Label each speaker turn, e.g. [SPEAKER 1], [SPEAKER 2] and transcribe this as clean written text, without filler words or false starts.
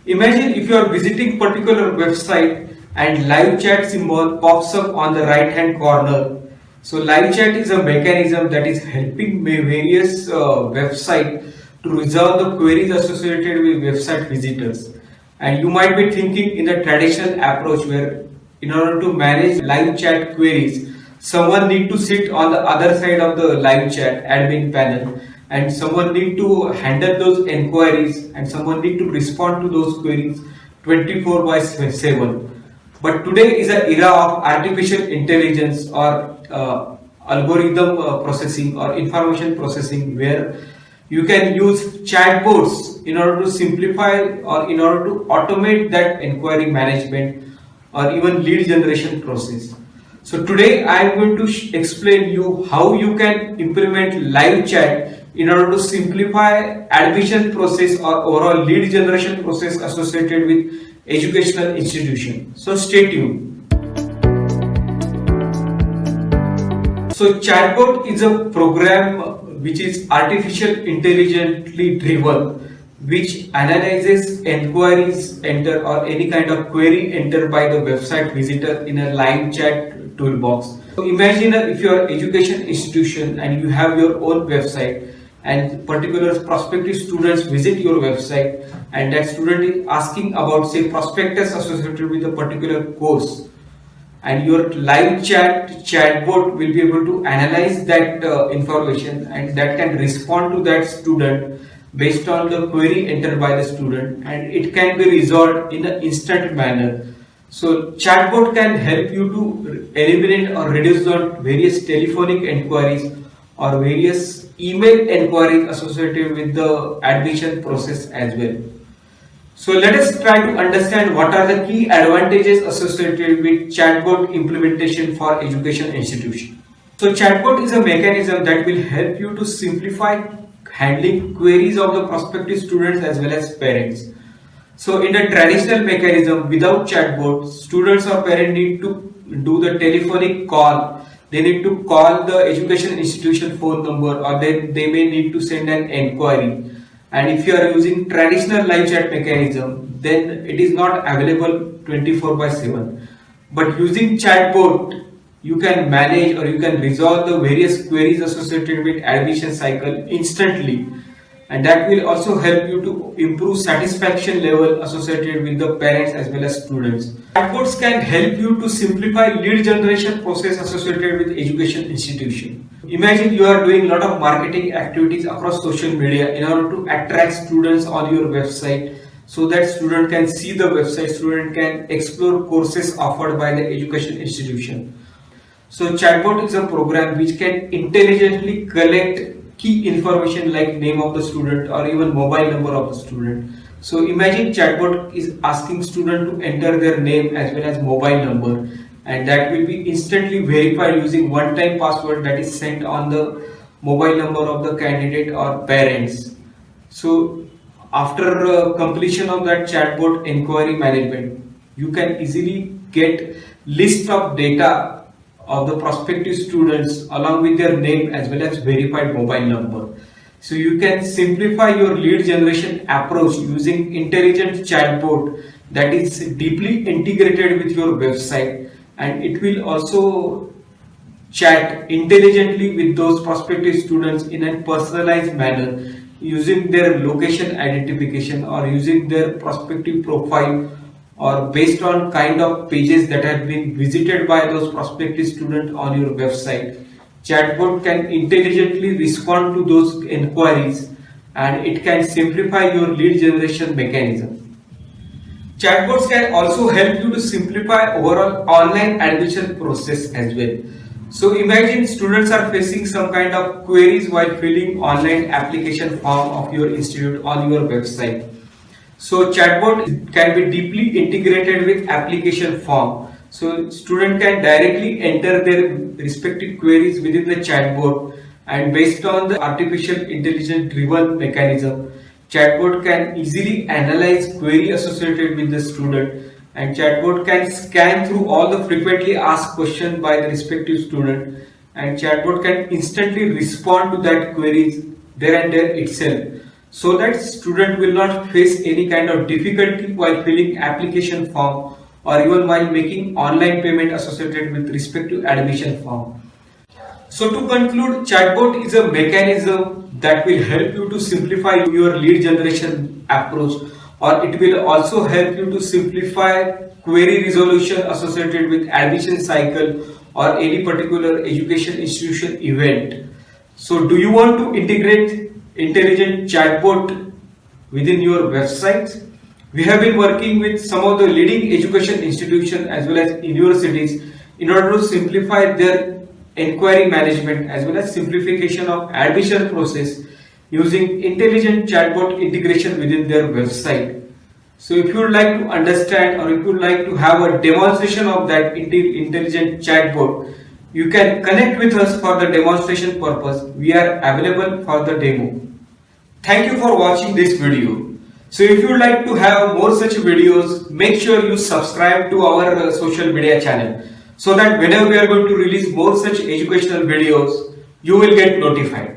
[SPEAKER 1] Imagine if you are visiting particular website and live chat symbol pops up on the right hand corner. So live chat is a mechanism that is helping various websites to resolve the queries associated with website visitors. And you might be thinking in the traditional approach where in order to manage live chat queries, someone need to sit on the other side of the live chat admin panel, and someone need to handle those enquiries, and someone need to respond to those queries 24 by 7. But today is an era of artificial intelligence or algorithm processing or information processing, where you can use chatbots in order to simplify or in order to automate that inquiry management or even lead generation process. So today I am going to explain you how you can implement live chat in order to simplify admission process or overall lead generation process associated with educational institution. So stay tuned. So Chatbot is a program which is artificial intelligently driven, which analyzes enquiries enter or any kind of query entered by the website visitor in a live chat toolbox. So imagine if you are education institution and you have your own website, and particular prospective students visit your website, and that student is asking about say prospectus associated with a particular course, and your live chatbot will be able to analyze that information, and that can respond to that student based on the query entered by the student, and it can be resolved in an instant manner. So chatbot can help you to eliminate or reduce the various telephonic enquiries or various email enquiries associated with the admission process as well. So let us try to understand what are the key advantages associated with chatbot implementation for education institution. So chatbot is a mechanism that will help you to simplify handling queries of the prospective students as well as parents. So in the traditional mechanism, without chatbot, students or parents need to do the telephonic call. They need to call the education institution phone number, or they may need to send an enquiry. And if you are using traditional live chat mechanism, then it is not available 24 by 7. But using chatbot, you can manage or you can resolve the various queries associated with admission cycle instantly. And that will also help you to improve satisfaction level associated with the parents as well as students. Chatbots can help you to simplify lead generation process associated with education institution. Imagine you are doing a lot of marketing activities across social media in order to attract students on your website, so that student can see the website, student can explore courses offered by the education institution. So chatbot is a program which can intelligently collect key information like name of the student or even mobile number of the student. So imagine chatbot is asking student to enter their name as well as mobile number, and that will be instantly verified using one-time password that is sent on the mobile number of the candidate or parents. So after completion of that chatbot inquiry management, you can easily get list of data of the prospective students along with their name as well as verified mobile number. So you can simplify your lead generation approach using intelligent chatbot that is deeply integrated with your website, and it will also chat intelligently with those prospective students in a personalized manner using their location identification or using their prospective profile or based on kind of pages that have been visited by those prospective students on your website. Chatbot can intelligently respond to those inquiries, and it can simplify your lead generation mechanism. Chatbots can also help you to simplify overall online admission process as well. So imagine students are facing some kind of queries while filling online application form of your institute on your website. So chatbot can be deeply integrated with application form. So student can directly enter their respective queries within the chatbot, and based on the artificial intelligence driven mechanism, chatbot can easily analyze query associated with the student, and chatbot can scan through all the frequently asked questions by the respective student, and chatbot can instantly respond to that queries there and there itself. so that student will not face any kind of difficulty while filling application form or even while making online payment associated with respect to admission form. So to conclude, chatbot is a mechanism that will help you to simplify your lead generation approach, or it will also help you to simplify query resolution associated with admission cycle or any particular education institution event. So do you want to integrate intelligent chatbot within your website? We have been working with some of the leading education institutions as well as universities in order to simplify their enquiry management as well as simplification of admission process using intelligent chatbot integration within their website. So if you would like to understand or if you would like to have a demonstration of that intelligent chatbot, you can connect with us for the demonstration purpose. We are available for the demo. Thank you for watching this video. So if you would like to have more such videos, make sure you subscribe to our social media channel, so that whenever we are going to release more such educational videos, you will get notified.